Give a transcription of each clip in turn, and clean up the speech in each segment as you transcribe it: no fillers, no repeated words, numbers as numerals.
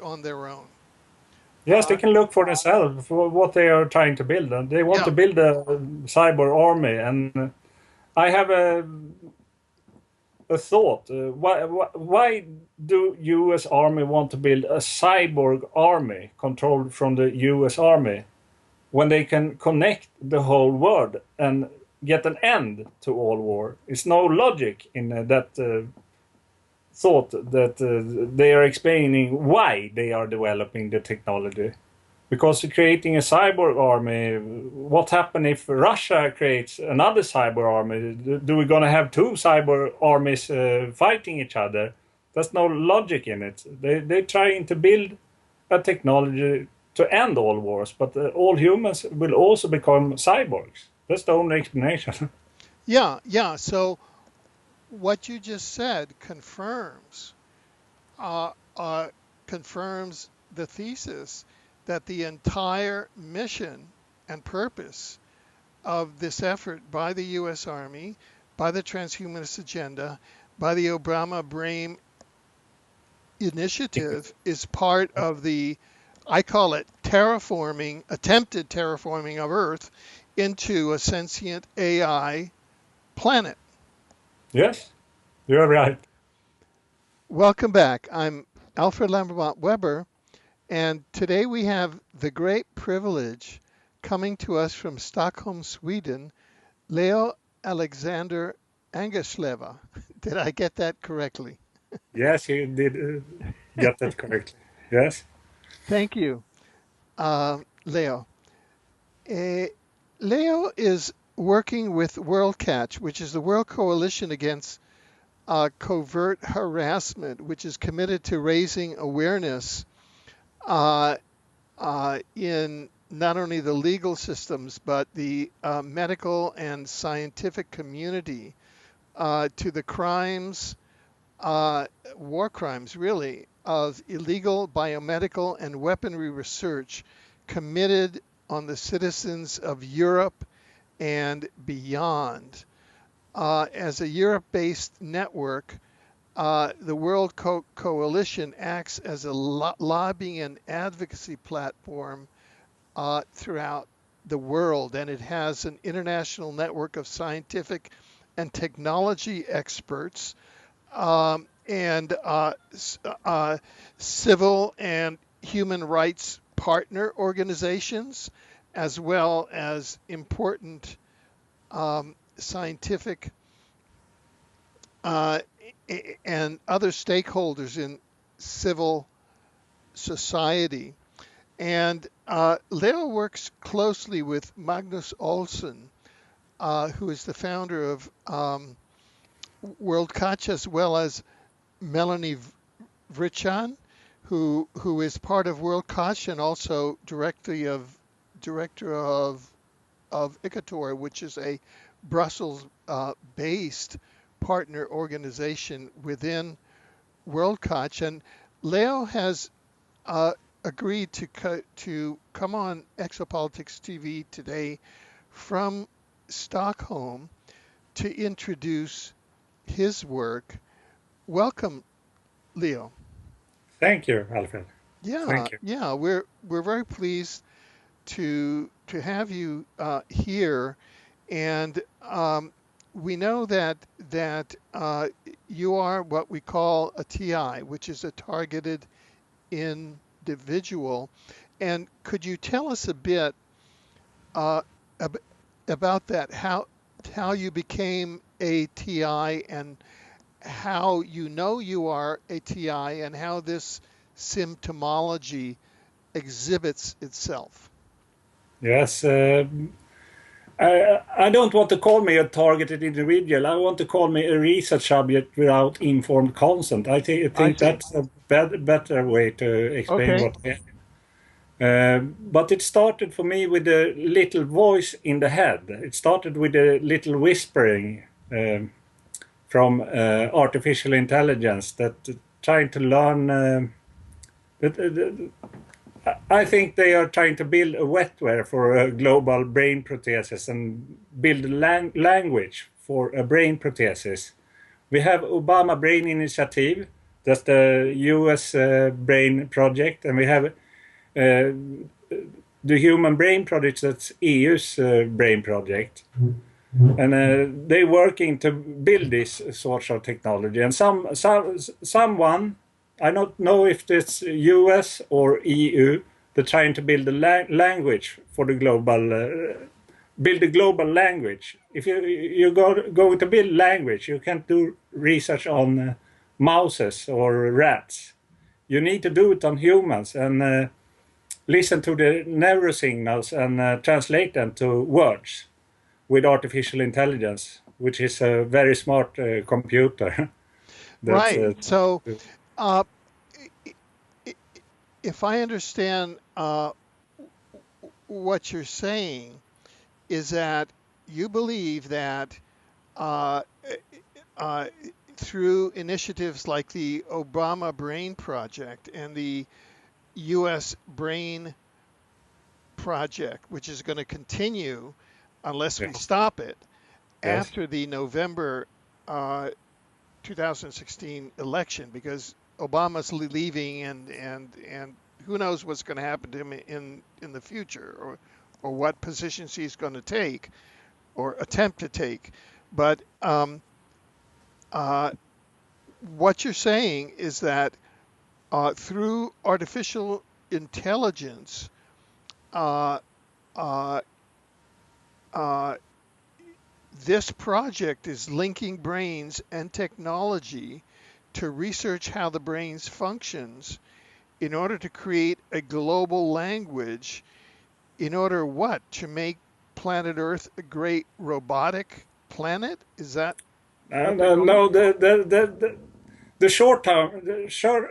on their own. Yes, they can look for themselves for what they are trying to build. And they want Yeah, to build a cyber army. And I have a thought. Why do U.S. Army want to build a cyborg army controlled from the U.S. Army when they can connect the whole world and get an end to all war? It's no logic in that thought that they are explaining why they are developing the technology. Because creating a cyber army, what happens if Russia creates another cyber army? Do we gonna have two cyber armies fighting each other? There's no logic in it. They're trying to build a technology to end all wars, but all humans will also become cyborgs. That's the only explanation. yeah, yeah. So what you just said uh, uh, confirms the thesis that the entire mission and purpose of this effort by the U.S. Army, by the transhumanist agenda, by the Obama Brain initiative is part of the, I call it terraforming, attempted terraforming of Earth into a sentient AI planet. Yes, you're right. Welcome back. I'm Alfred Lambremont Weber, and today we have the great privilege coming to us from Stockholm, Sweden, Leo Alexander Angesleva. Did I get that correctly? Yes, you did get that correctly. Yes. Thank you, Leo. Leo is working with Worldcach, which is the World Coalition Against Covert Harassment, which is committed to raising awareness uh, in not only the legal systems, but the medical and scientific community to the crimes, uh, war crimes really, of illegal biomedical and weaponry research committed on the citizens of Europe and beyond. As a Europe based network, the World Coalition acts as a lobbying and advocacy platform throughout the world, and it has an international network of scientific and technology experts and civil and human rights partner organizations, as well as important scientific uh, and other stakeholders in civil society. And Leo works closely with Magnus Olsson, who is the founder of Worldcach, as well as Melanie Vrichan, who is part of Worldcach and also director of Icator, which is a Brussels based partner organization within Worldcach. And Leo has uh, agreed to come on Exopolitics TV today from Stockholm to introduce his work. Welcome, Leo. Thank you, Alfred. Yeah, Thank you. yeah, we're very pleased to have you here, and we know that you are what we call a TI, which is a targeted individual. And could you tell us a bit uh, ab- about that? How you became a TI and how you know you are a TI and how this symptomology exhibits itself. Yes, I don't want to call me a targeted individual. I want to call me a research subject without informed consent. I think see. that's a better way to explain Okay. what I am. But it started for me with a little voice in the head. It started with a little whispering from artificial intelligence that trying to learn. I think they are trying to build a wetware for a global brain prosthesis and build a language for a brain prosthesis. We have Obama Brain Initiative, That's the US Brain Project, and we have the Human Brain Project, that's EU's brain project. And they're working to build this sort of technology. And someone, I don't know if it's US or EU, they're trying to build a language for the global, build a global language. If you're going to build language, you can't do research on mouses or rats. You need to do it on humans and listen to the neurosignals and translate them to words with artificial intelligence, which is a very smart computer. That's Right. So, uh, if I understand what you're saying, is that you believe that uh, uh, through initiatives like the Obama Brain Project and the U.S. Brain Project, which is going to continue unless we stop it yes, after the November uh, 2016 election, because Obama's leaving, and who knows what's going to happen to him in the future, or what positions he's going to take or attempt to take. But uh, what you're saying is that through artificial intelligence, uh, uh, uh, this project is linking brains and technology to research how the brain functions in order to create a global language, in order what? To make planet Earth a great robotic planet? Is that what they're going? no, the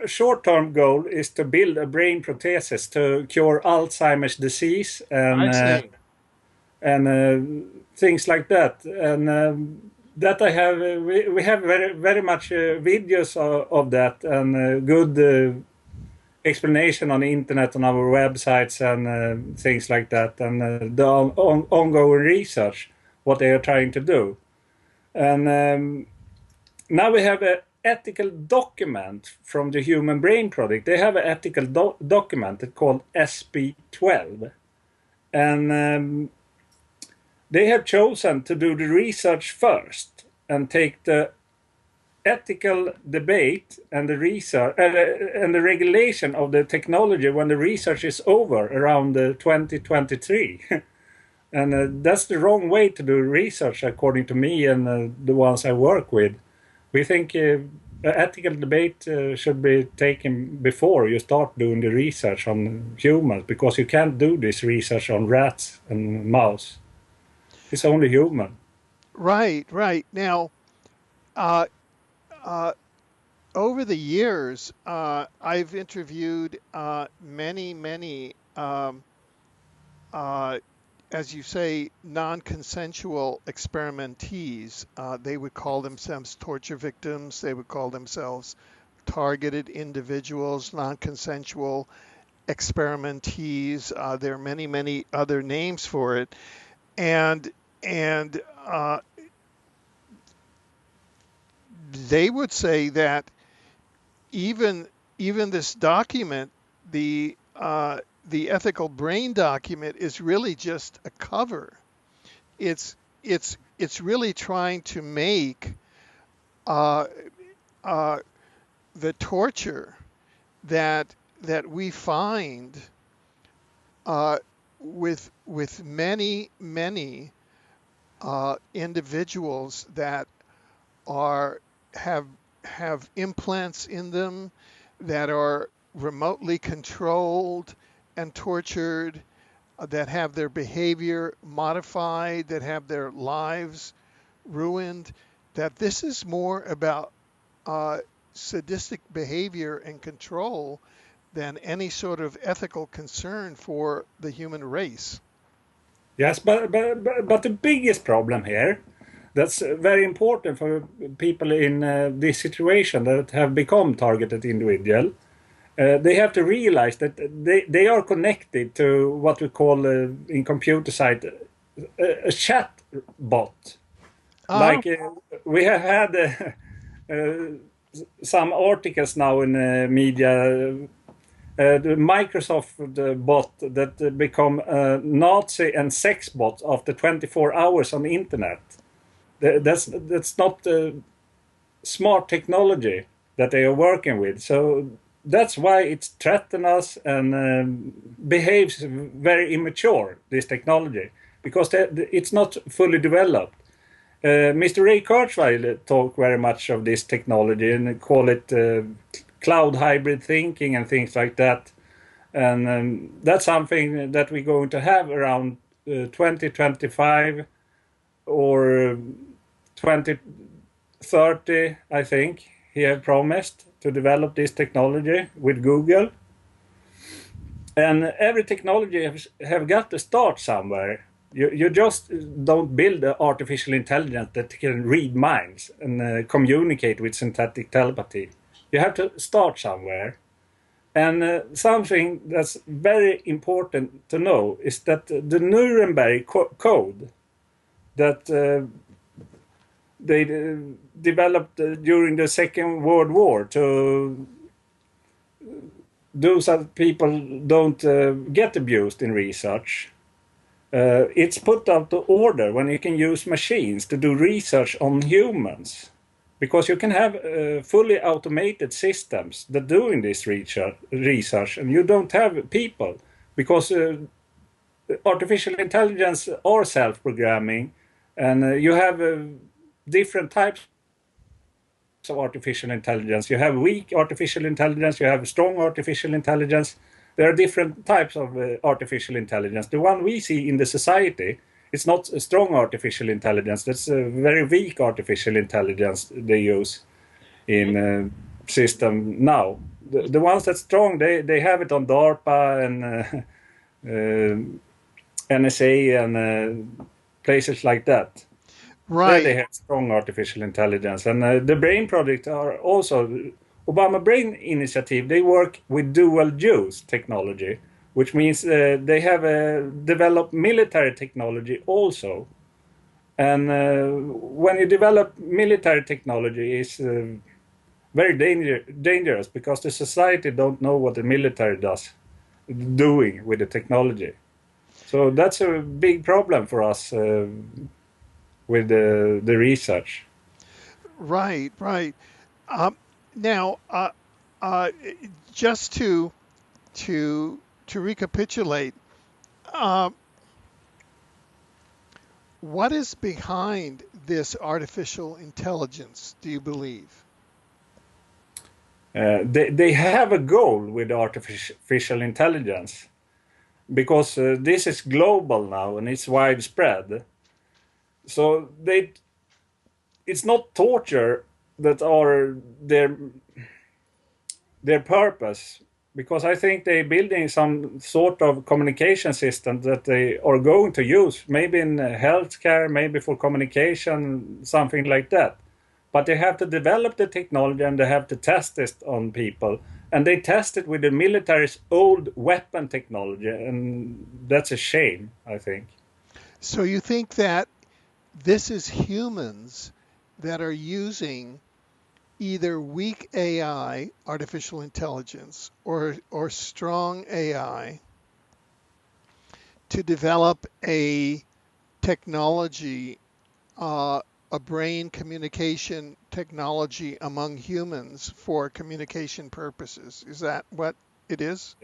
short term goal is to build a brain prosthesis to cure Alzheimer's disease I see. and things like that. And that I have, we have very much videos of that and good explanation on the internet, on our websites and things like that, and the ongoing research what they are trying to do. And now we have an ethical document from the Human Brain Project. They have an ethical document called SP12, and they have chosen to do the research first and take the ethical debate and the research and the regulation of the technology when the research is over around 2023. And that's the wrong way to do research, according to me and the ones I work with. We think ethical debate should be taken before you start doing the research on humans, because you can't do this research on rats and mouse. It's only human. Right, right. Now, uh, uh, over the years, I've interviewed many, uh, as you say, non-consensual experimentees. They would call themselves torture victims. They would call themselves targeted individuals, non-consensual experimentees. There are many other names for it, and and they would say that even this document, the ethical brain document, is really just a cover. It's really trying to make uh, uh, the torture that we find uh, with many individuals that are have have implants in them, that are remotely controlled and tortured, that have their behavior modified, that have their lives ruined, that this is more about uh, sadistic behavior and control than any sort of ethical concern for the human race. Yes, but the biggest problem here, that's very important for people in this situation that have become targeted individual. They have to realize that they are connected to what we call in computer science a chat bot. Uh-huh. Like we have had some articles now in media. The Microsoft bot that become Nazi and sex bot after 24 hours on the internet. That's not smart technology that they are working with. So that's why it threatens us and behaves very immature, this technology, because it's not fully developed. Mr. Ray Kurzweil talked very much of this technology and call it cloud hybrid thinking and things like that. And that's something that we're going to have around 2025 or 2030, I think. He have promised to develop this technology with Google. And every technology have got to start somewhere. You just don't build an artificial intelligence that can read minds and communicate with synthetic telepathy. You have to start somewhere. And something that's very important to know is that the Nuremberg Code that they developed during the Second World War to do so that people don't get abused in research. It's put out of order when you can use machines to do research on humans. Because you can have fully automated systems that doing this research and you don't have people. Because artificial intelligence are self-programming and you have different types of artificial intelligence. You have weak artificial intelligence, you have strong artificial intelligence. There are different types of artificial intelligence. The one we see in the society, it's not a strong artificial intelligence. That's a very weak artificial intelligence they use in system now. The ones that's strong, they have it on DARPA and NSA and places like that. Right. There they have strong artificial intelligence. And the Brain Project are also, Obama Brain Initiative, they work with dual use technology, which means they have developed military technology also. And when you develop military technology, it's very dangerous because the society don't know what the military doing with the technology. So that's a big problem for us with the research. Right, right. Now, just to recapitulate, uh, what is behind this artificial intelligence, do you believe? They have a goal with artificial intelligence because this is global now and it's widespread. So it's not torture that are their purpose, because I think they're building some sort of communication system that they are going to use, maybe in healthcare, maybe for communication, something like that. But they have to develop the technology and they have to test it on people. And they test it with the military's old weapon technology, and that's a shame, I think. So you think that this is humans that are using either weak AI, artificial intelligence, or strong AI to develop a technology, a brain communication technology among humans for communication purposes. Is that what it is?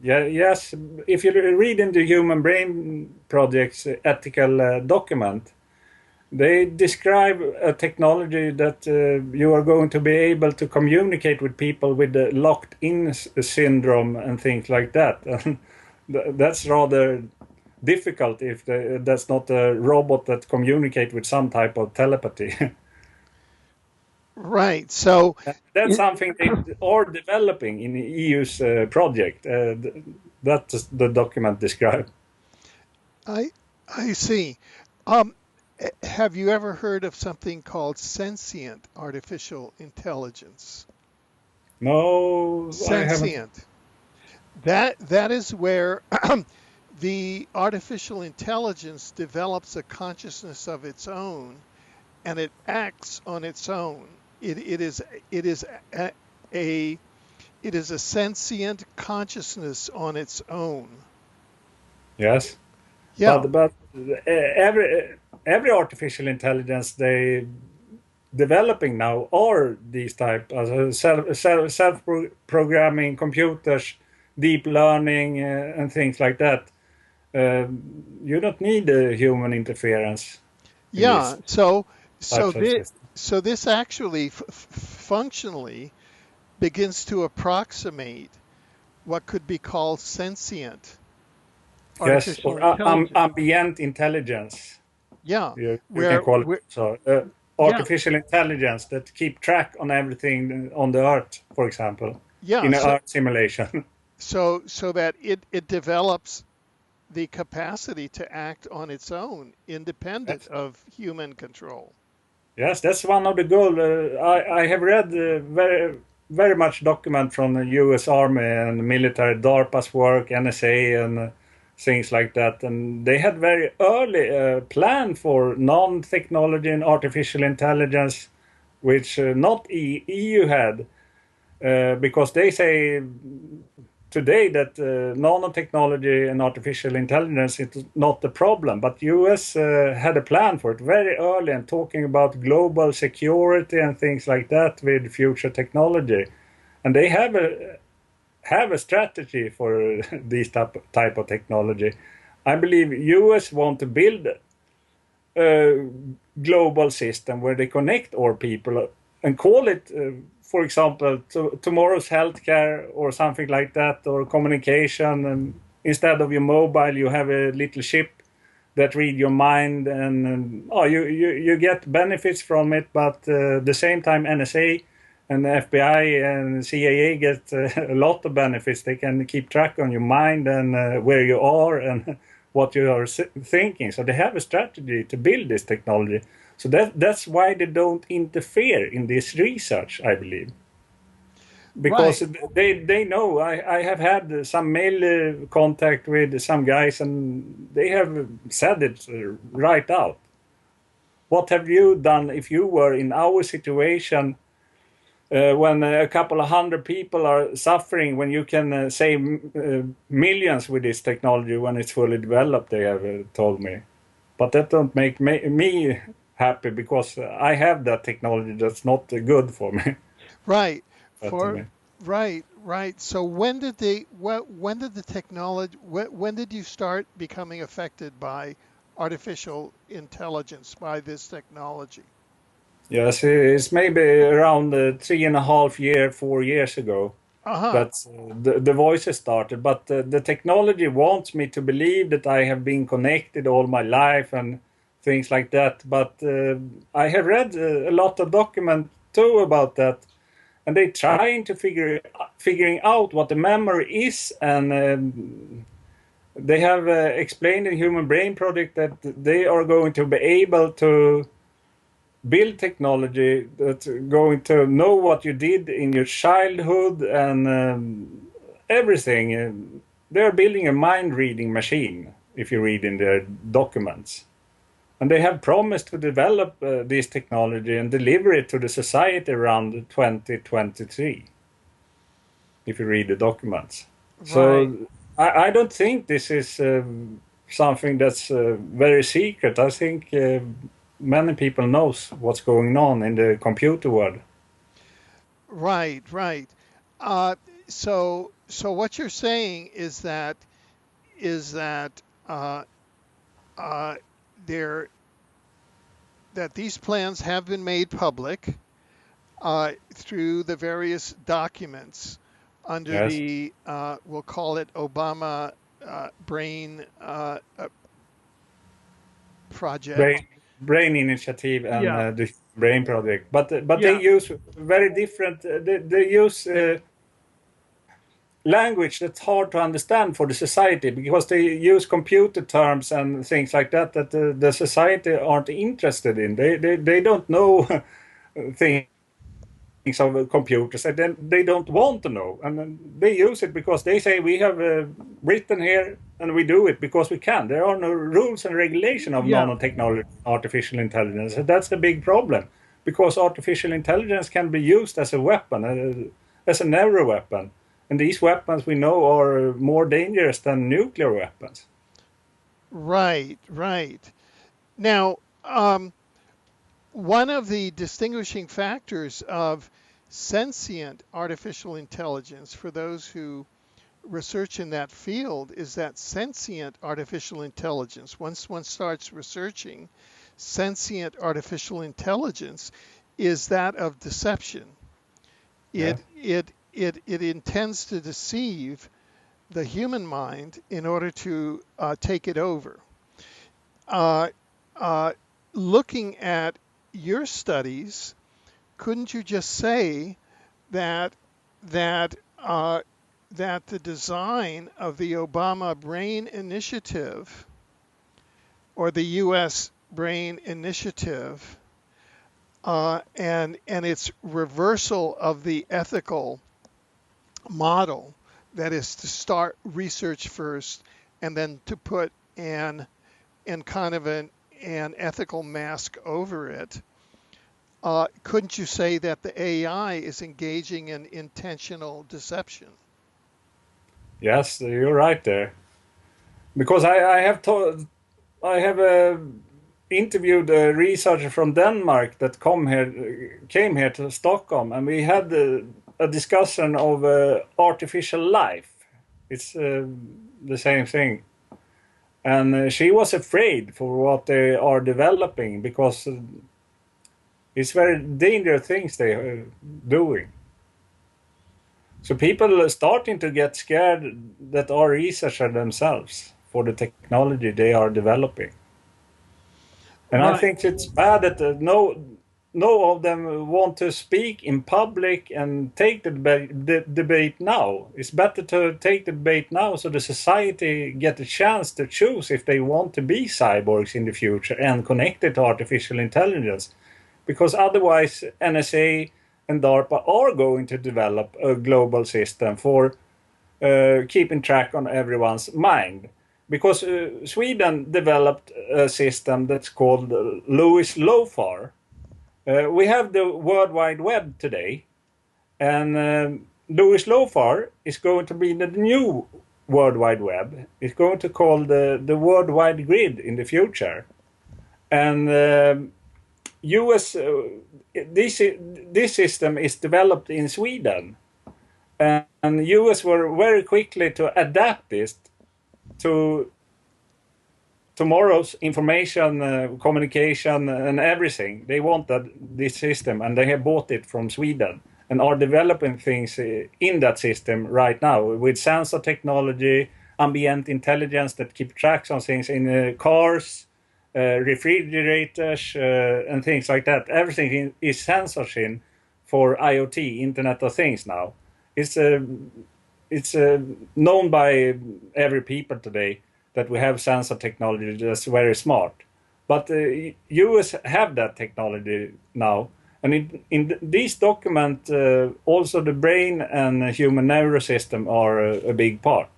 Yeah, yes. If you read in the Human Brain Project's ethical document, they describe a technology that you are going to be able to communicate with people with the locked-in syndrome and things like that. That's rather difficult if that's not a robot that communicates with some type of telepathy. Right. So, That's it, something they are developing in the EU's project. That the document describes. I I see. Um, have you ever heard of something called sentient artificial intelligence? No, I haven't. Sentient. That is where the artificial intelligence develops a consciousness of its own and it acts on its own. It is it is a it is a sentient consciousness on its own. Yes, Yeah, but every artificial intelligence they developing now are these type of self programming computers, deep learning, and things like that. You don't need human interference in yeah. these So types of this systems. so this actually functionally begins to approximate what could be called sentient Yes, artificial or intelligence. ambient intelligence. Yeah, You can call it. where So yeah, artificial intelligence that keep track on everything on the Earth, for example, yeah. in an So Earth simulation. so that it develops the capacity to act on its own, independent Yes. of human control. Yes, that's one of the goals. I have read very much document from the U.S. Army and military, DARPA's work, NSA, and things like that. And they had very early plan for non-technology and artificial intelligence, which not EU had, because they say today that nanotechnology and artificial intelligence is not the problem, but US had a plan for it very early and talking about global security and things like that with future technology, and they have a strategy for this type of technology. I believe US want to build a global system where they connect all people and call it, for example, tomorrow's healthcare or something like that, or communication. And instead of your mobile, you have a little chip that read your mind, and you get benefits from it. But the same time, NSA and FBI and CIA get a lot of benefits. They can keep track on your mind and where you are and what you are thinking. So they have a strategy to build this technology. So that's why they don't interfere in this research, I believe. Because Right, they know. I have had some mail contact with some guys, and they have said it right out. What have you done if you were in our situation, when a couple of hundred people are suffering, when you can save millions with this technology when it's fully developed? They have told me, but that don't make me happy, because I have that technology that's not good for me. right. But to For me, right. So when did the technology when did you start becoming affected by artificial intelligence, by this technology? yes, it's maybe around 3.5 years, 4 years ago Uh-huh. that the voices started. But the technology wants me to believe that I have been connected all my life and things like that. But I have read a lot of document too about that, and they trying to figuring out what the memory is, and they have explained in Human Brain Project that they are going to be able to build technology that's going to know what you did in your childhood and everything. They're building a mind reading machine, if you read in their documents. And they have promised to develop this technology and deliver it to the society around 2023, if you read the documents. Right. So I don't think this is something that's very secret. I think many people knows what's going on in the computer world. Right. Uh, so what you're saying is that uh, uh, there that these plans have been made public through the various documents under Yes, the we'll call it Obama brain project. brain brain initiative and Yeah, the brain project, but they yeah, use very different. They use language that's hard to understand for the society, because they use computer terms and things like that the society aren't interested in. They don't know things of computers, and then they don't want to know, and then they use it because they say we have written here and we do it because we can. There are no rules and regulation of yeah. nanotechnology, artificial intelligence. That's the big problem. because artificial intelligence can be used as a weapon, as a neuro weapon. And these weapons we know are more dangerous than nuclear weapons. Right, right. Now, one of the distinguishing factors of sentient artificial intelligence for those who research in that field is that sentient artificial intelligence, once one starts researching sentient artificial intelligence, is that of deception. Yeah. It intends to deceive the human mind in order to take it over. Uh, Looking at your studies, couldn't you just say that that that the design of the Obama Brain Initiative or the U.S. Brain Initiative and its reversal of the ethical model, that is to start research first and then to put an kind of an ethical mask over it. Couldn't you say that the AI is engaging in intentional deception? Yes, you're right there. Because I have interviewed a researcher from Denmark that came here to Stockholm, and we had a discussion of artificial life. It's the same thing. And she was afraid for what they are developing because it's very dangerous things they are doing. So people are starting to get scared that are researchers themselves for the technology they are developing. And I Right. think it's bad that no of them want to speak in public and take the debate now. It's better to take the debate now so the society get a chance to choose if they want to be cyborgs in the future and connected to artificial intelligence. Because otherwise NSA and DARPA are going to develop a global system for keeping track on everyone's mind. Because Sweden developed a system that's called Lewis Lofar. We have the World Wide Web today, and Lewis Lofar is going to be the new World Wide Web. It's going to call the World Wide Grid in the future. And US, this system is developed in Sweden. And US were very quickly to adapt this to tomorrow's information, communication, and everything. They wanted this system, and they have bought it from Sweden and are developing things in that system right now with sensor technology, ambient intelligence that keep tracks on things in cars, refrigerators, and things like that. Everything is sensors in for IoT, Internet of Things now. It's known by every people today that we have sensor technology that's very smart. But US have that technology now. And in these documents, also the brain and human nervous system are a big part.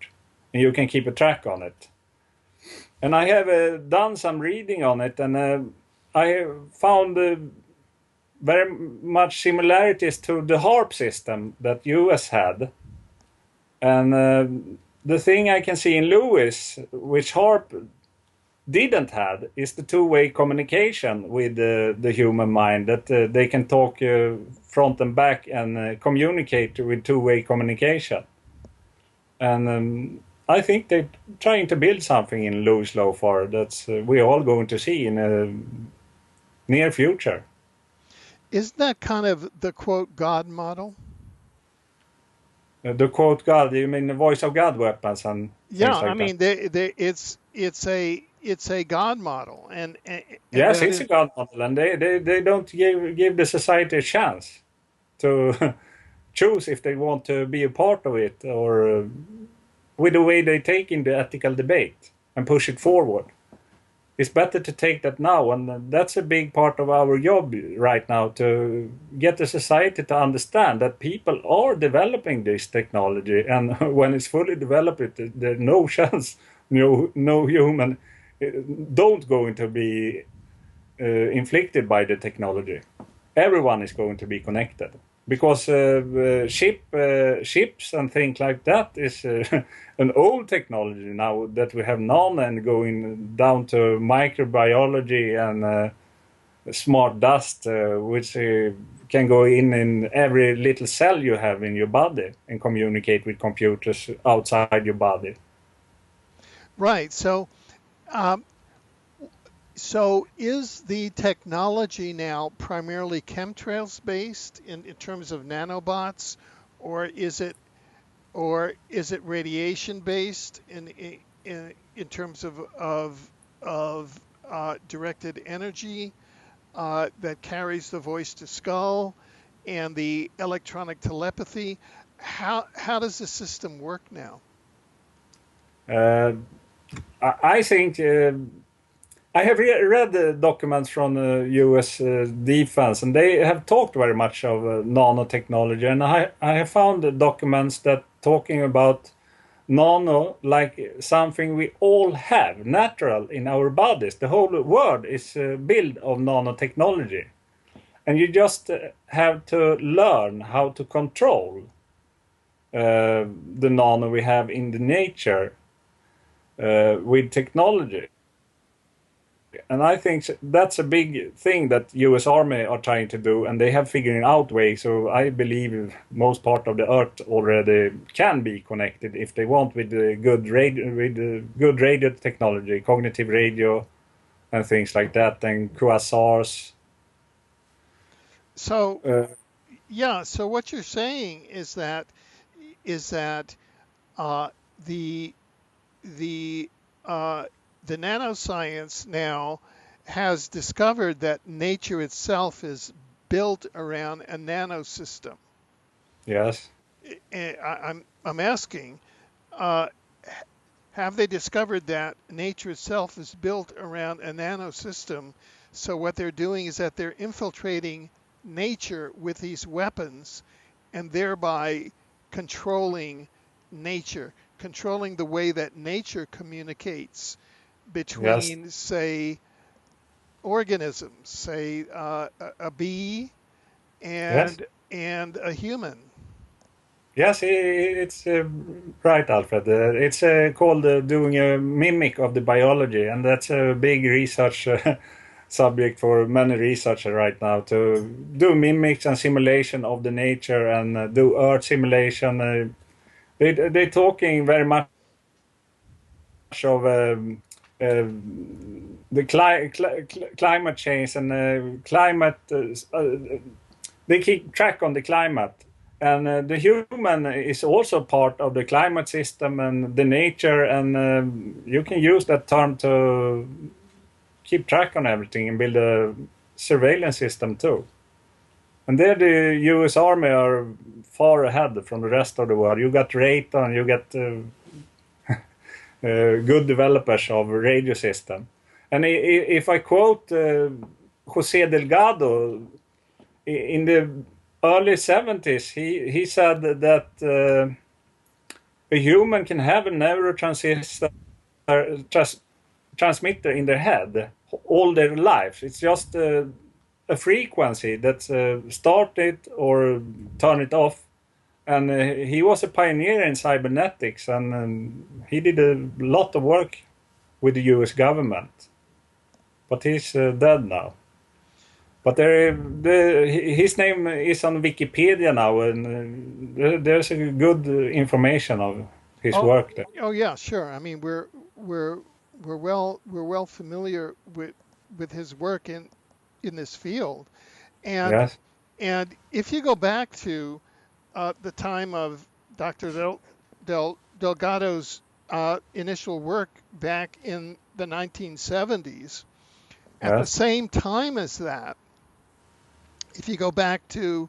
And you can keep a track on it. And I have done some reading on it, and I found very much similarities to the HARP system that US had. And the thing I can see in Lewis, which HARP didn't have, is the two-way communication with the human mind, that they can talk front and back and communicate with two-way communication. And I think they're trying to build something in Lewis Lofar that's we're all going to see in a near future. Isn't that kind of the quote God model? The quote God, you mean the voice of God weapons and Yeah, things I like that? mean, it's a God model, and Yes, that it's is a God model, and they don't give the society a chance to choose if they want to be a part of it, or with the way they take in the ethical debate and push it forward. It's better to take that now, and that's a big part of our job right now, to get the society to understand that people are developing this technology, and when it's fully developed, there's no chance, no human don't going to be inflicted by the technology. everyone is going to be connected, because ships and things like that is an old technology. Now that we have none, and going down to microbiology and smart dust, which can go in every little cell you have in your body and communicate with computers outside your body. Right. Um, so is the technology now primarily chemtrails based in terms of nanobots, or is it radiation based in terms of directed energy that carries the voice to skull and the electronic telepathy? How does the system work now? Uh, I think I have read the documents from the U.S. Defense, and they have talked very much of nanotechnology, and I have found the documents that talking about nano like something we all have natural in our bodies. The whole world is built of nanotechnology, and you just have to learn how to control the nano we have in the nature with technology. And I think that's a big thing that U.S. Army are trying to do, and they have figured out ways. So I believe most part of the Earth already can be connected if they want, with the good radio technology, cognitive radio, and things like that, and quasars. So Uh, yeah, so what you're saying is that uh, the the uh, the nanoscience now has discovered that nature itself is built around a nanosystem. yes, I'm asking, uh, have they discovered that nature itself is built around a nanosystem? So what they're doing is that they're infiltrating nature with these weapons and thereby controlling nature, controlling the way that nature communicates yes, between, say, organisms, say a bee yes. and a human. Yes, it's right, Alfred. It's called doing a mimic of the biology, and that's a big research subject for many researchers right now, to do mimics and simulation of the nature, and do Earth simulation. They're talking very much of the climate change and climate. They keep track on the climate, and the human is also part of the climate system and the nature, and you can use that term to keep track on everything and build a surveillance system too. And there the US Army are far ahead from the rest of the world. You got Raytheon, you got good developers of radio system. And if I quote Jose Delgado, in the early 70s, he said that a human can have a neurotransmitter transmitter in their head all their life. It's just a frequency that start it or turn it off. And he was a pioneer in cybernetics, and he did a lot of work with the US government. But he's dead now. But his name is on Wikipedia now, and there's a good information of his Oh, work there. oh yeah, sure. I mean, we're we're well familiar with his work in this field, and Yes, if you go back to the time of Dr. Delgado's initial work back in the 1970s, at the yes, same time as that, if you go back to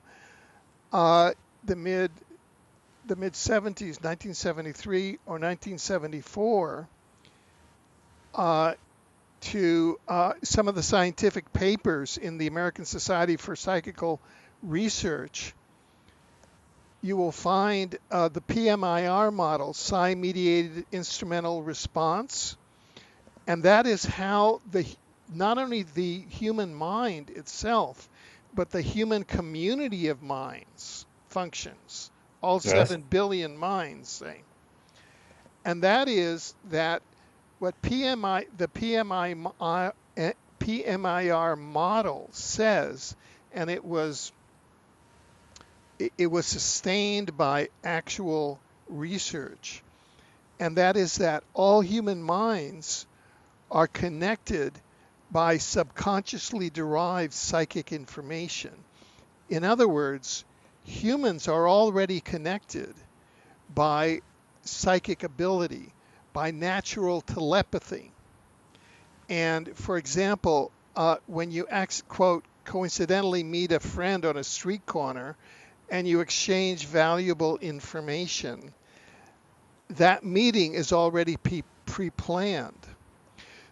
uh, the mid 70s, 1973 or 1974, uh, to some of the scientific papers in the American Society for Psychical Research, you will find the PMIR model, psi-mediated instrumental response, and that is how not only the human mind itself, but the human community of minds functions. All Yes. 7 billion minds say. And that is that what PMIR model says, and it was sustained by actual research, and that is that all human minds are connected by subconsciously derived psychic information. In other words, humans are already connected by psychic ability, by natural telepathy. And for example, when you quote, coincidentally meet a friend on a street corner and you exchange valuable information, that meeting is already pre-planned.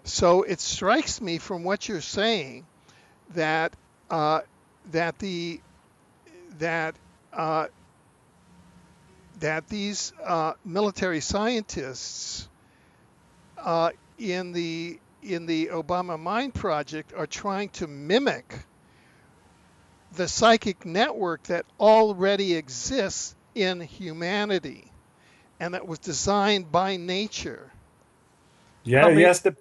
So it strikes me from what you're saying that uh, that the that uh, that these military scientists uh, in the Obama Mind Project are trying to mimic the psychic network that already exists in humanity and that was designed by nature. Yeah. Coming, Yes. com,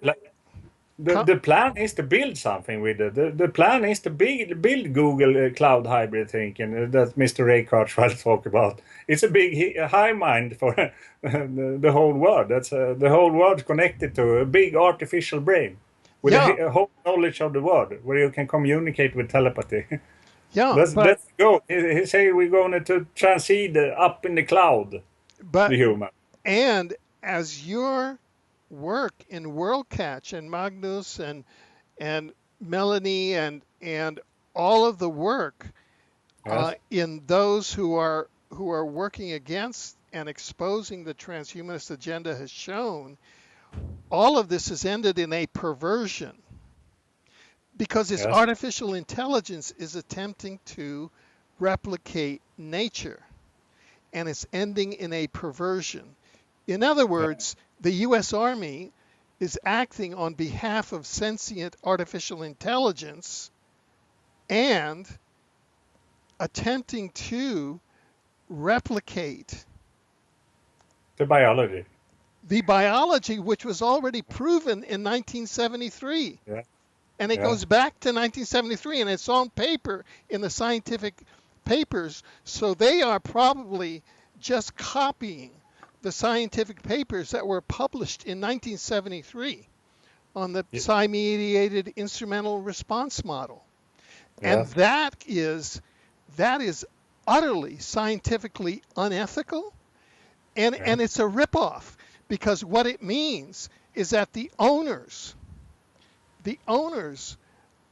The plan is to build something with it. The plan is to build Google cloud hybrid thinking that Mr. Raycard tried to talk about. It's a big high mind for the whole world. That's the whole world connected to a big artificial brain with yeah, a whole knowledge of the world where you can communicate with telepathy. yeah, Let's go. He say we're going to transcend up in the cloud, but the human. and as your work in Worldcatch and Magnus and Melanie and all of the work Yes. in those who are working against and exposing the transhumanist agenda has shown, all of this has ended in a perversion because this Yes. artificial intelligence is attempting to replicate nature and it's ending in a perversion. In other Yeah. words, the US Army is acting on behalf of sentient artificial intelligence and attempting to replicate The biology. the biology which was already proven in 1973. Yeah. And it Yeah. goes back to 1973 and it's on paper in the scientific papers. So they are probably just copying the scientific papers that were published in 1973 on the Ye- psi-mediated instrumental response model. And Yes. that is utterly scientifically unethical, Yeah. and it's a ripoff because what it means is that the owners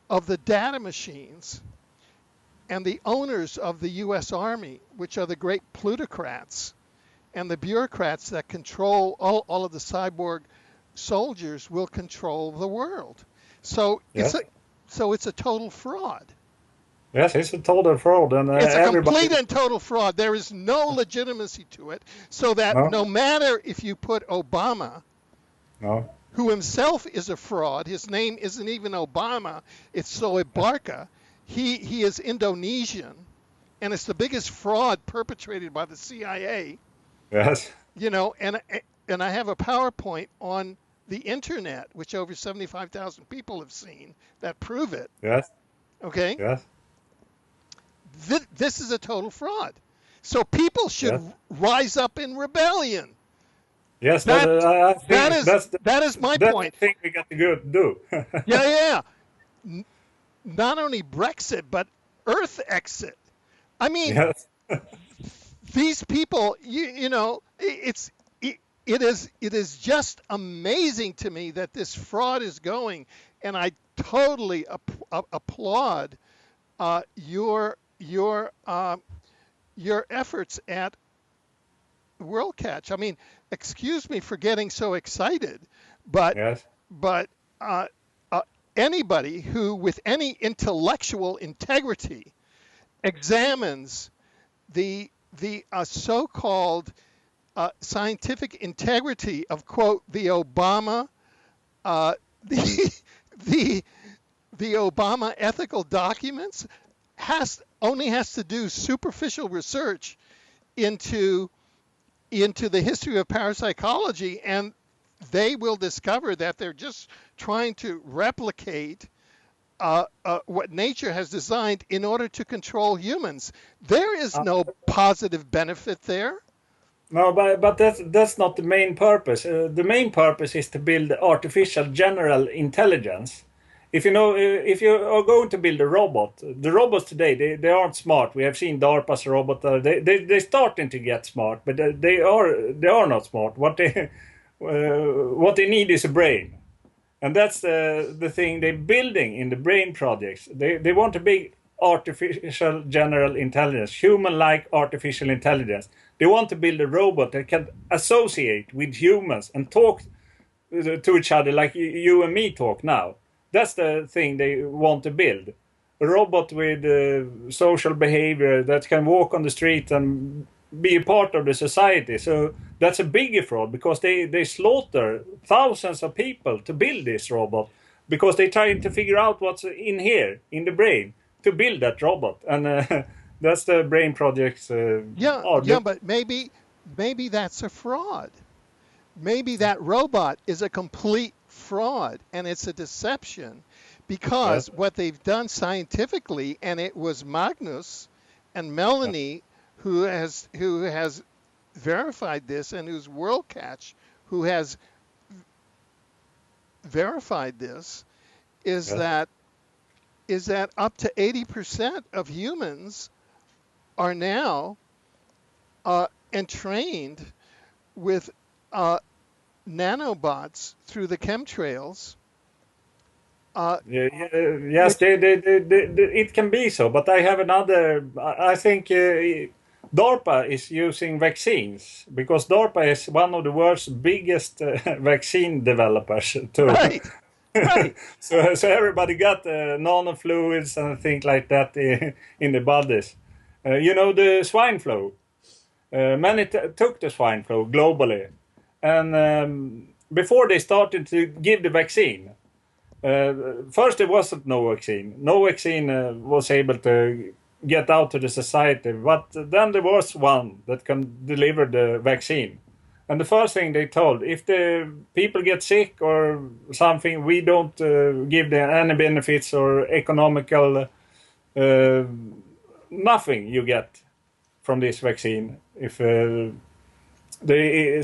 of the data machines and the owners of the US Army, which are the great plutocrats and the bureaucrats that control all of the cyborg soldiers, will control the world. So Yes. it's a total fraud. Yes, it's a total fraud, and It's a everybody. complete and total fraud. There is no legitimacy to it, so that No, no matter if you put Obama, no. who himself is a fraud, his name isn't even Obama, it's Soe Barca. He is Indonesian, and it's the biggest fraud perpetrated by the CIA. Yes, You know, and I have a PowerPoint on the internet, which over 75,000 people have seen, that prove it. yes, Okay, yes, this is a total fraud. So people should yes, rise up in rebellion. yes. That I think that is my that's the point. thing we got to go do. Yeah, yeah, yeah. Not only Brexit, but Earth exit. I mean, Yes, these people, you know, it is just amazing to me that this fraud is going, and I totally applaud your efforts at Worldcatch. I mean, excuse me for getting so excited, but yes, but uh, uh, anybody who, with any intellectual integrity, examines the so-called scientific integrity of quote the Obama uh, the the the Obama ethical documents only has to do superficial research into the history of parapsychology, and they will discover that they're just trying to replicate what nature has designed in order to control humans. There is no positive benefit there. No, but that's not the main purpose. The main purpose is to build artificial general intelligence. If you know, if you are going to build a robot, the robots today they aren't smart. We have seen DARPA's robot. They're starting to get smart, but they are not smart. What they need is a brain, and that's the thing they're building in the brain projects. They want a big artificial general intelligence, human-like artificial intelligence. They want to build a robot that can associate with humans and talk to each other like you and me talk now. That's the thing they want to build. A robot with social behavior that can walk on the street and be a part of the society. So that's a bigger fraud, because they slaughter thousands of people to build this robot, because they're trying to figure out what's in here, in the brain, to build that robot. And that's the brain projects. But maybe that's a fraud. Maybe that robot is a complete fraud and it's a deception, because what they've done scientifically, and it was Magnus and Melanie who has verified this, and who's Worldcach who has verified this, is that up to 80% of humans are now entrained with nanobots through the chemtrails. Yes, it can be so, but I have another. I think DARPA is using vaccines, because DARPA is one of the world's biggest vaccine developers too. Right. Right. So everybody got nanofluids and things like that in the bodies. The swine flu. Many took the swine flu globally, and before they started to give the vaccine, first there wasn't no vaccine. No vaccine was able to get out to the society, but then there was one that can deliver the vaccine. And the first thing they told, if the people get sick or something, we don't give them any benefits or economical, nothing you get from this vaccine if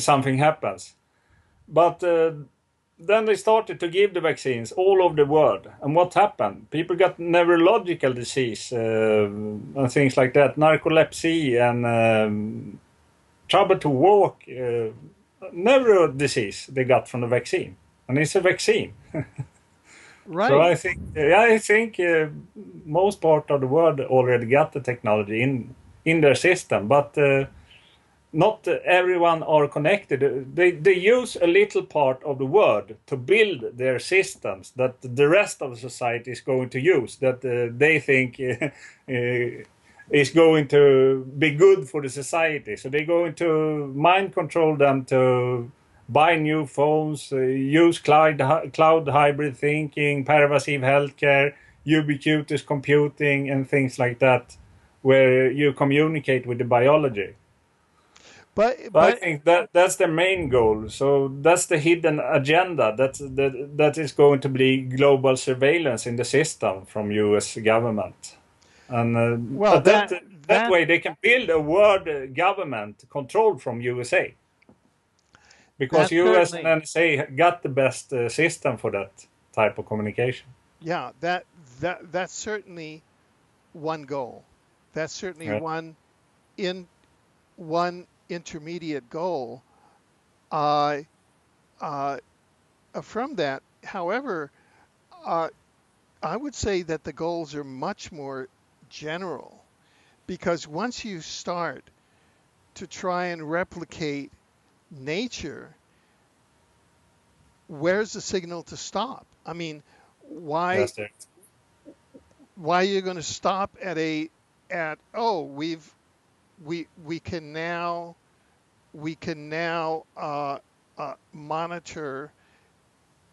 something happens. But then they started to give the vaccines all over the world. And what happened? People got neurological disease and things like that, narcolepsy and trouble to walk, neuro disease they got from the vaccine. And it's a vaccine. Right. So I think most part of the world already got the technology in their system, but not everyone are connected. They use a little part of the world to build their systems that the rest of the society is going to use, that they think is going to be good for the society. So they're going to mind control them to buy new phones, use cloud hybrid thinking, pervasive healthcare, ubiquitous computing, and things like that, where you communicate with the biology. But I think that's the main goal. So that's the hidden agenda. That is going to be global surveillance in the system from U.S. government. And that way they can build a world government controlled from USA. Because US and NSA got the best system for that type of communication. Yeah, that's certainly one goal. That's certainly one intermediate goal. From that, however, I would say that the goals are much more general, because once you start to try and replicate nature, where's the signal to stop? I mean, why are you going to stop we can now monitor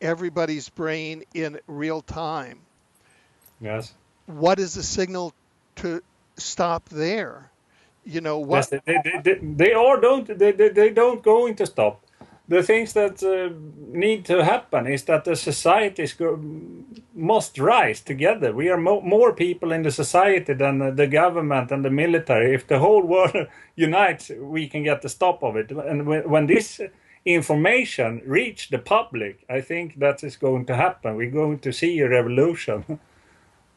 everybody's brain in real time? Yes. What is the signal to stop there. You know what? Yes, they are they don't going to stop. The things that need to happen is that the societies must rise together. We are more people in the society than the government and the military. If the whole world unites, we can get the stop of it. And when this information reach the public, I think that is going to happen. We're going to see a revolution.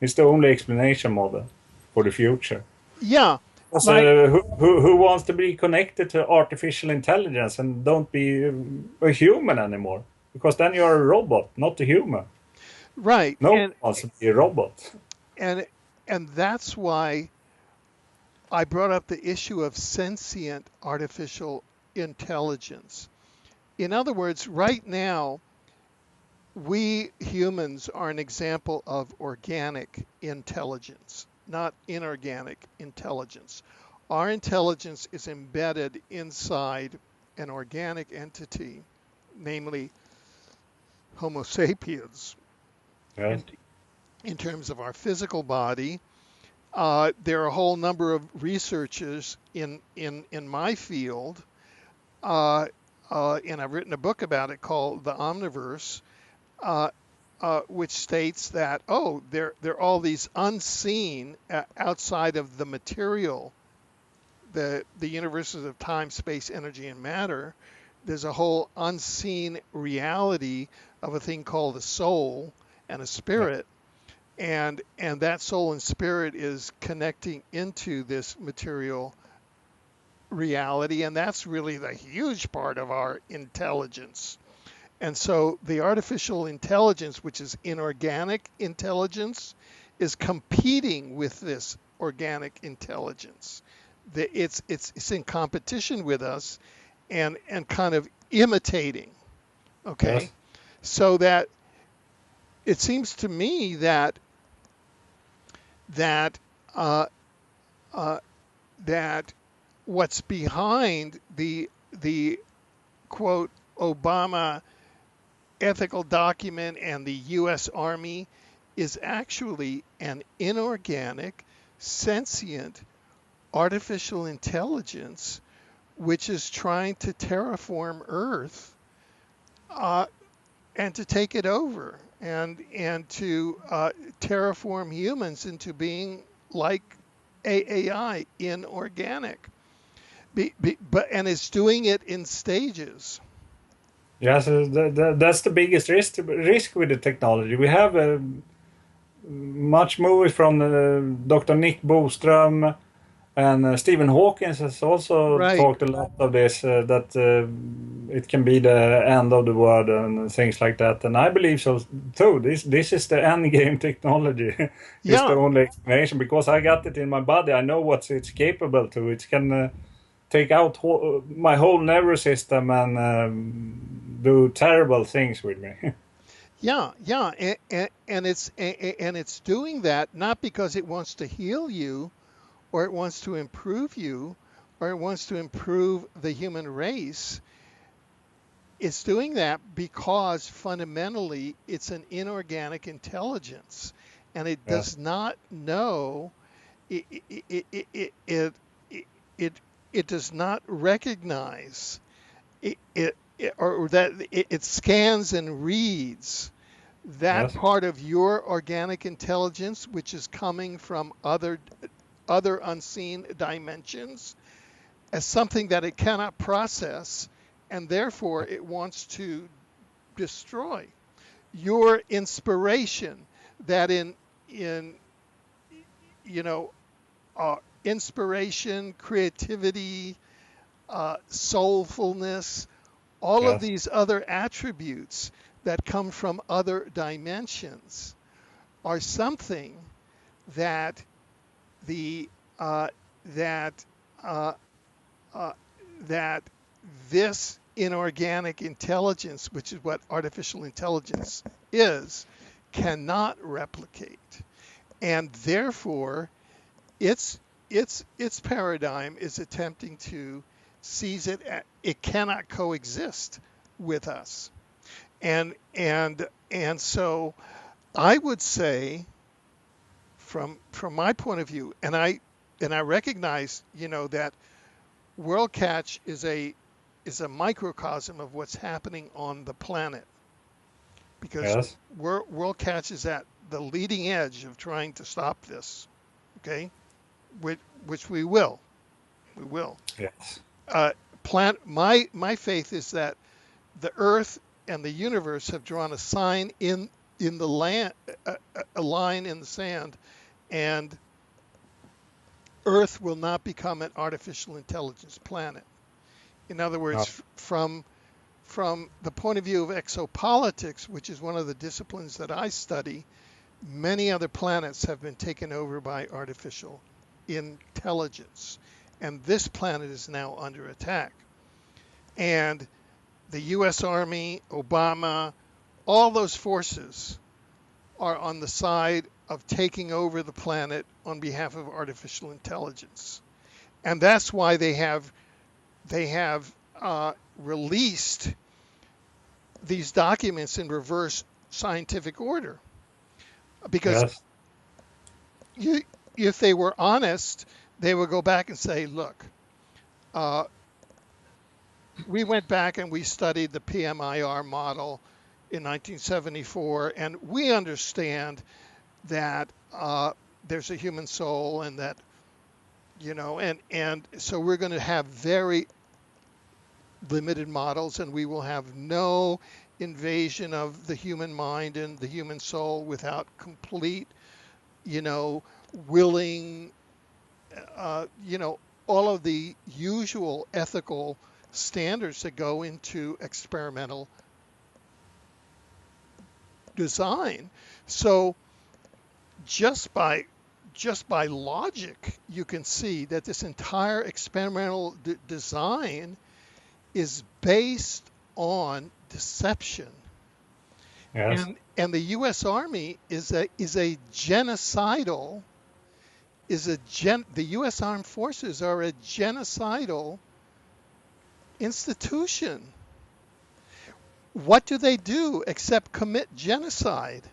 It's the only explanation model for the future. Yeah, Also, like who wants to be connected to artificial intelligence and don't be a human anymore? Because then you're a robot, not a human. right, No one wants to be a robot. and and that's why I brought up the issue of sentient artificial intelligence. In other words, right now, we humans are an example of organic intelligence, not inorganic intelligence. Our intelligence is embedded inside an organic entity, namely Homo sapiens. Yes. In, in terms of our physical body, there are a whole number of researchers in my field, uh, and I've written a book about it called The Omniverse, uh, which states that, oh, there are all these unseen outside of the material, the universes of time, space, energy, and matter. There's a whole unseen reality of a thing called a soul and a Yeah. spirit, and that soul and spirit is connecting into this material reality, and that's really the huge part of our intelligence. And so the artificial intelligence, which is inorganic intelligence, is competing with this organic intelligence. It's in competition with us, and kind of imitating. Okay, Yes. so that it seems to me that uh, uh, that what's behind the quote Obama ethical document and the U.S. Army is actually an inorganic, sentient, artificial intelligence which is trying to terraform Earth, uh, and to take it over, and to terraform humans into being like AAI, inorganic. But and it's doing it in stages. Yes, that's the biggest risk with the technology. We have much movies from Dr. Nick Bostrom, and Stephen Hawking has also Right. talked a lot of this, that it can be the end of the world and things like that. And I believe so too. This is the end game technology. It's the Yeah. only explanation, because I got it in my body. I know what it's capable to. It can take out my whole nervous system and do terrible things with me. Yeah. Yeah. And it's doing that not because it wants to heal you, or it wants to improve you, or it wants to improve the human race. It's doing that because fundamentally it's an inorganic intelligence, and it Yes, does not know, it it it it it, it, it does not recognize or that it scans and reads that yes, part of your organic intelligence which is coming from other unseen dimensions as something that it cannot process, and therefore it wants to destroy your inspiration, that in you know inspiration, creativity, soulfulness, all of yes, these other attributes that come from other dimensions are something that the that uh, uh, that this inorganic intelligence, which is what artificial intelligence is, cannot replicate, and therefore its paradigm is attempting to seize it. It cannot coexist with us, and so I would say from my point of view, and I recognize, that Worldcach is a microcosm of what's happening on the planet, because Yes. Worldcach is at the leading edge of trying to stop this. Okay, which we will. Yes. Uh, my faith is that the Earth and the universe have drawn a sign in the land, a line in the sand, and Earth will not become an artificial intelligence planet. In other No. words, from the point of view of exopolitics, which is one of the disciplines that I study, many other planets have been taken over by artificial intelligence. And this planet is now under attack. And the US Army, Obama, all those forces are on the side of taking over the planet on behalf of artificial intelligence. And that's why they have released these documents in reverse scientific order, because Yes. you, if they were honest, they would go back and say, look, uh, we went back and we studied the PMIR model in 1974, and we understand that there's a human soul, and that, and so we're going to have very limited models, and we will have no invasion of the human mind and the human soul without complete, you know, willing, all of the usual ethical standards that go into experimental design. So just by logic, you can see that this entire experimental design is based on deception. Yes. And the U.S. Army is a genocidal the U.S. Armed Forces are a genocidal institution. What do they do except commit genocide?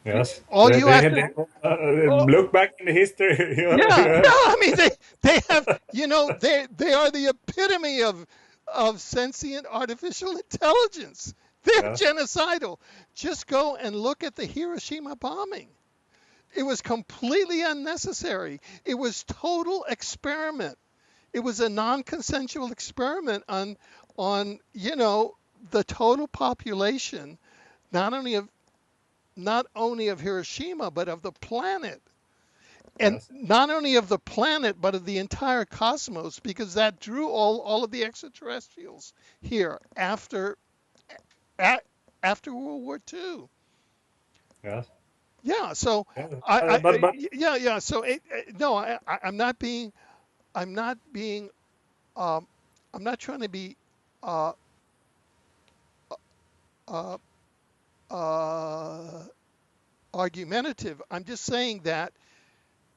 Yes. All you have to, oh, Look back in the history. yeah, yeah. I mean, they have, they are the epitome of sentient artificial intelligence. They're Yes. genocidal. Just go and look at the Hiroshima bombing. It was completely unnecessary. It was total experiment. It was a non-consensual experiment on the total population, not only of Hiroshima, but of the planet. And Yes. not only of the planet, but of the entire cosmos, because that drew all of the extraterrestrials here a- after World War II. Yes. Yeah. So Yeah. I But yeah. So no, I'm not being I'm not being um, I'm not trying to be uh, uh, uh, argumentative. I'm just saying that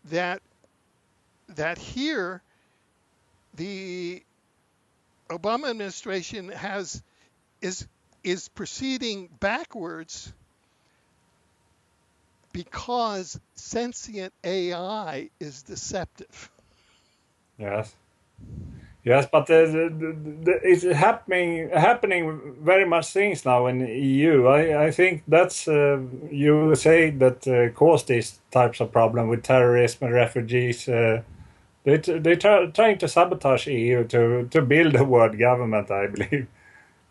that here the Obama administration is is proceeding backwards because sentient AI is deceptive. yes. Yes, but it's happening very much things now in the EU. I think that's USA that caused these types of problem with terrorism and refugees. They're trying to sabotage EU to build a world government, I believe,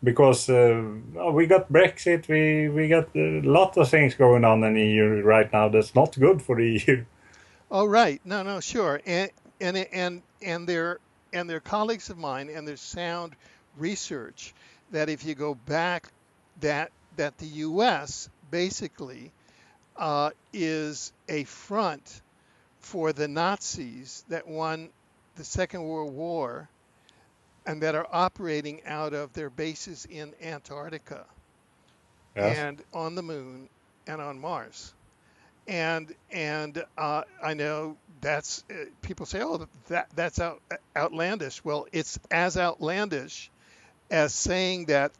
because we got Brexit, we got a lot of things going on in EU right now that's not good for the EU. Oh, right. No, sure. And they're colleagues of mine, and there's sound research that if you go back, that the U.S. basically is a front for the Nazis that won the Second World War and that are operating out of their bases in Antarctica Yes, and on the moon and on Mars. And I know that's people say, oh, that's outlandish. Well, it's as outlandish as saying that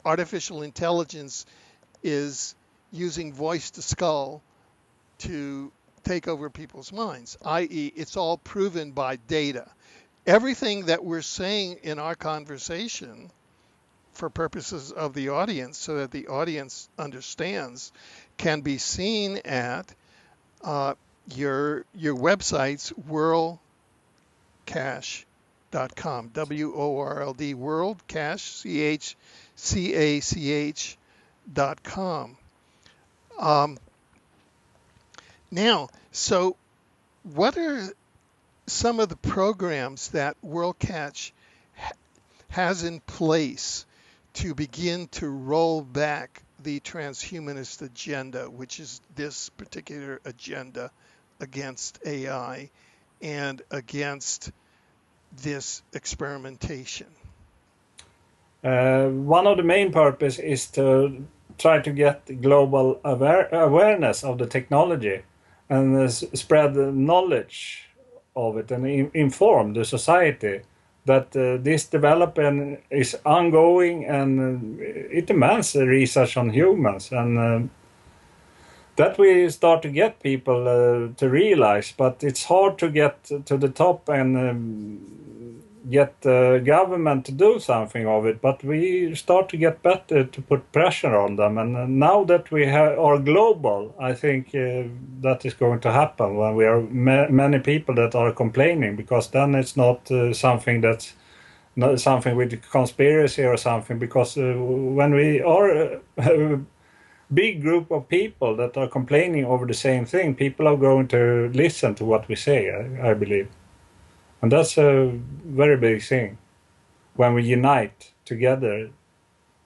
artificial intelligence is using voice to skull to take over people's minds, i.e., it's all proven by data. Everything that we're saying in our conversation, for purposes of the audience, so that the audience understands, can be seen at uh, your website's worldcach.com, WORLD, worldcach, CHCACH.com. Um, Now, so what are some of the programs that Worldcach has in place to begin to roll back the transhumanist agenda, which is this particular agenda against AI and against this experimentation? One of the main purpose is to try to get global awareness of the technology and spread the knowledge of it and inform the society that this development is ongoing and it demands research on humans, and that we start to get people to realize, but it's hard to get to the top and get the government to do something of it, but we start to get better to put pressure on them, and now that we are global, I think that is going to happen when we are many people that are complaining, because then it's not something that's not something with conspiracy or something, because when we are a big group of people that are complaining over the same thing, people are going to listen to what we say, I believe. And that's a very big thing when we unite together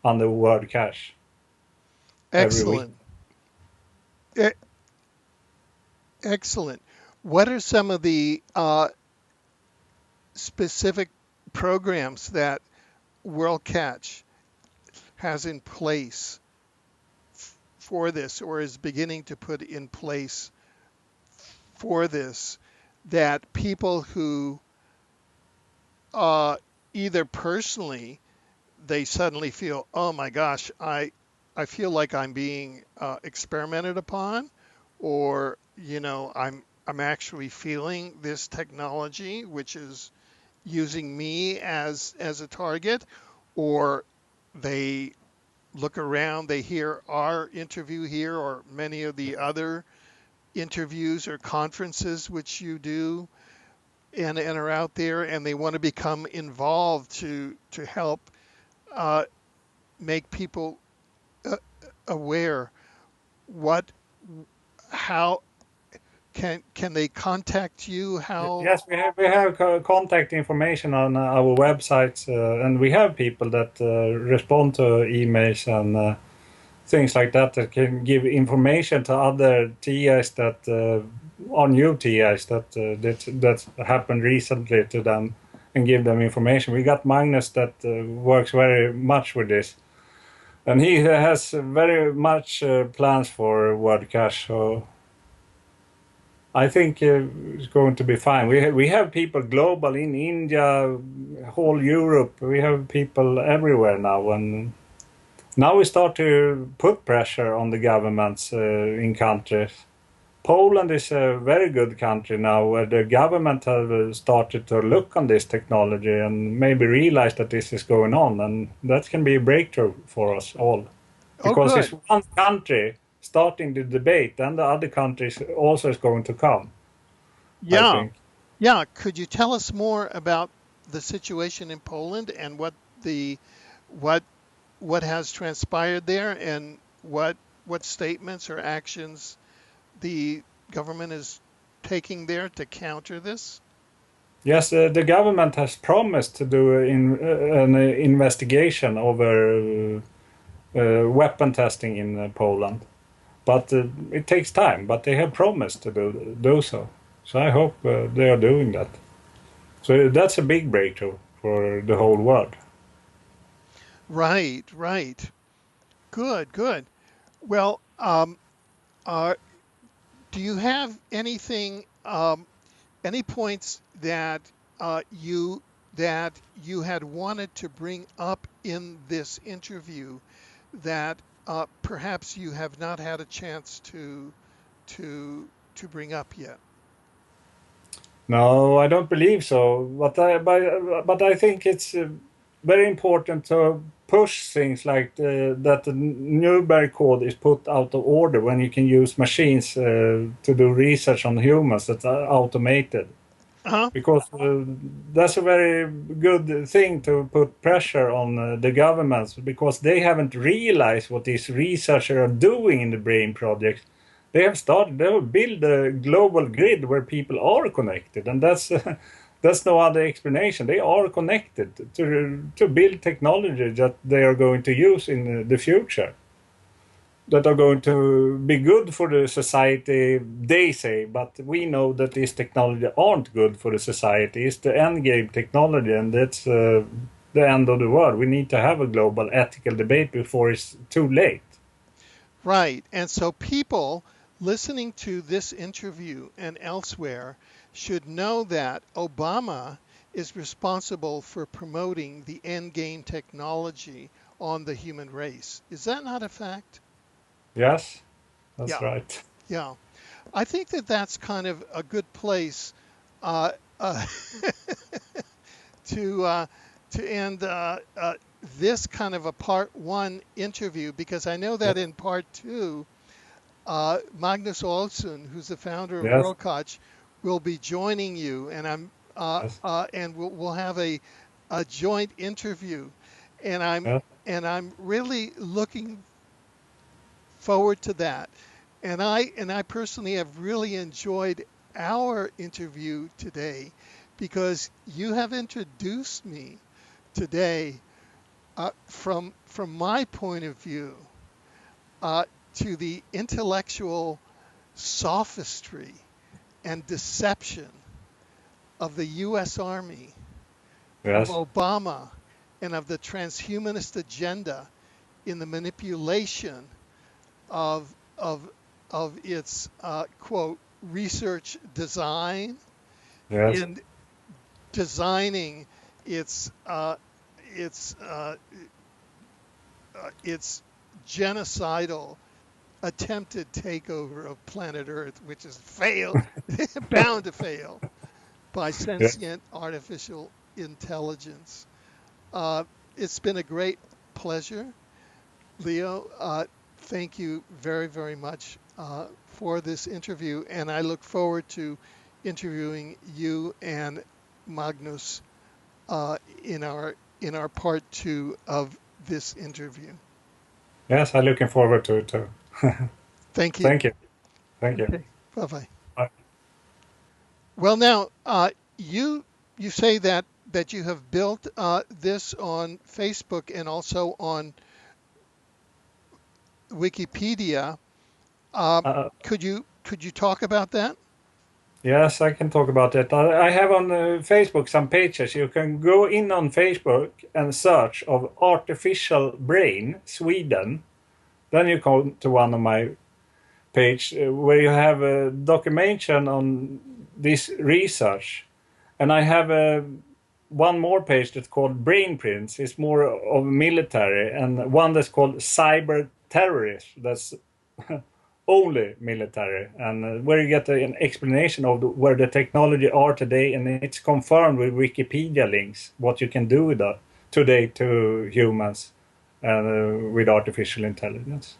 on the Worldcach every week. Excellent. E- Excellent. What are some of the specific programs that Worldcach has in place for this, or is beginning to put in place for this, that people who either personally they suddenly feel, oh my gosh, I feel like I'm being experimented upon, or I'm actually feeling this technology which is using me as a target, or they look around, they hear our interview here or many of the other interviews or conferences which you do and are out there, and they want to become involved to help uh, make people uh, aware. What, how can they contact you? How? Yes, we have contact information on our websites, and we have people that respond to emails and things like that can give information to other TIs that are new TIs that happened recently to them, and give them information. We got Magnus that works very much with this, and he has very much plans for Worldcach. So I think it's going to be fine. We have people global in India, whole Europe. We have people everywhere now, and now we start to put pressure on the governments in countries. Poland is a very good country now, where the government have started to look on this technology and maybe realize that this is going on, and that can be a breakthrough for us all. Oh, Because it's good. one country starting the debate, and the other countries also is going to come, I Yeah, think. yeah. Could you tell us more about the situation in Poland and the what what has transpired there, and what statements or actions the government is taking there to counter this? Yes, the government has promised to do an investigation over weapon testing in Poland. But it takes time, but they have promised to do so. So I hope they are doing that. So that's a big breakthrough for the whole world. Right, right. Good, good. Well, uh, do you have anything, any points that you had wanted to bring up in this interview that perhaps you have not had a chance to bring up yet. No, I don't believe so. But I think it's very important to push things like that the Newberg code is put out of order when you can use machines to do research on humans that are automated. Uh-huh. Because that's a very good thing to put pressure on the governments, because they haven't realized what these researchers are doing in the brain project. They have built a global grid where people are connected, and that's that's no other explanation. They are connected to build technology that they are going to use in the future, that are going to be good for the society, they say, but we know that these technology aren't good for the society. It's the end game technology, and that's the end of the world. We need to have a global ethical debate before it's too late. Right. And so people listening to this interview and elsewhere should know that Obama is responsible for promoting the end game technology on the human race. Is that not a fact? Yes, that's Yeah. right. Yeah. I think that that's kind of a good place uh, uh, to to end this kind of a part one interview, because I know that Yes, in part two, Magnus Olsson, who's the founder of yes, Worldcach, will be joining you, and yes, and we'll have a joint interview, and yes, I'm really looking forward to that. And I personally have really enjoyed our interview today, because you have introduced me today from my point of view uh, to the intellectual sophistry and deception of the U.S. Army, of yes, Obama, and of the transhumanist agenda in the manipulation of of of its quote research design, yes, and designing its uh, its uh, its genocidal attempted takeover of planet Earth, which is failed, bound to fail by yes. sentient artificial intelligence. Uh, it's been a great pleasure, Leo. Thank you very, very much for this interview, and I look forward to interviewing you and Magnus in our part two of this interview. Yes, I'm looking forward to it too. Thank you. Thank you. Thank you. Okay. Bye bye. Bye. Well, now you say that you have built this on Facebook and also on Wikipedia. Uh, Could you talk about that? Yes, I can talk about it. I have on Facebook some pages. You can go in on Facebook and search of artificial brain Sweden. Then you come to one of my page where you have a documentation on this research. And I have one more page that's called Brain Prints. It's more of military, and one that's called Cyber Terrorist. That's only military, and where you get an explanation of where the technology are today, and it's confirmed with Wikipedia links what you can do with that today to humans with artificial intelligence.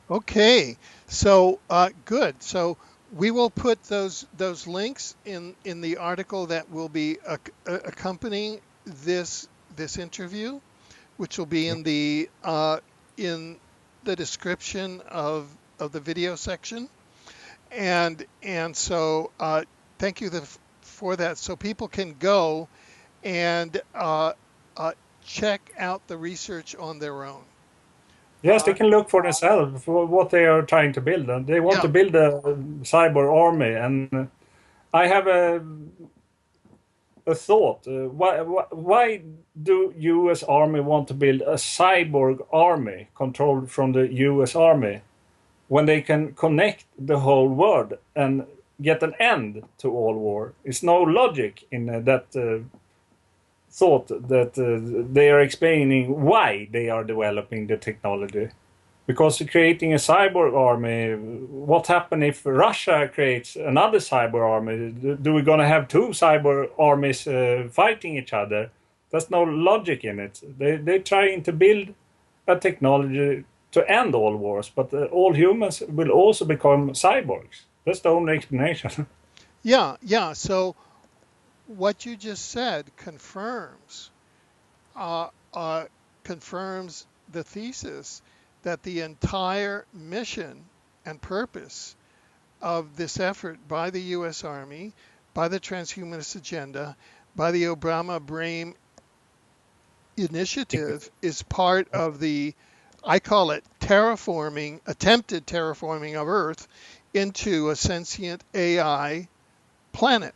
Okay, so good. So we will put those links in the article that will be accompanying this interview, which will be in the description of the video section. And so thank you for that. So people can go and check out the research on their own. Yes, they can look for themselves for what they are trying to build. And they want Yeah. to build a cyber army, and I have a thought. Why do U.S. Army want to build a cyborg army controlled from the U.S. Army when they can connect the whole world and get an end to all war? It's no logic in that thought that they are explaining why they are developing the technology. Because creating a cyborg army, what happens if Russia creates another cyber army? Do we gonna have two cyber armies fighting each other? There's no logic in it. They're trying to build a technology to end all wars, but all humans will also become cyborgs. That's the only explanation. Yeah. So what you just said uh, confirms the thesis that the entire mission and purpose of this effort by the U.S. Army, by the transhumanist agenda, by the Obama Brain initiative is part of the, I call it terraforming, attempted terraforming of Earth into a sentient AI planet.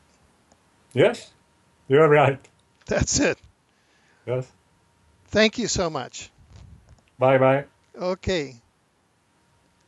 Yes, you're right. That's it. Yes. Thank you so much. Bye bye. Okay.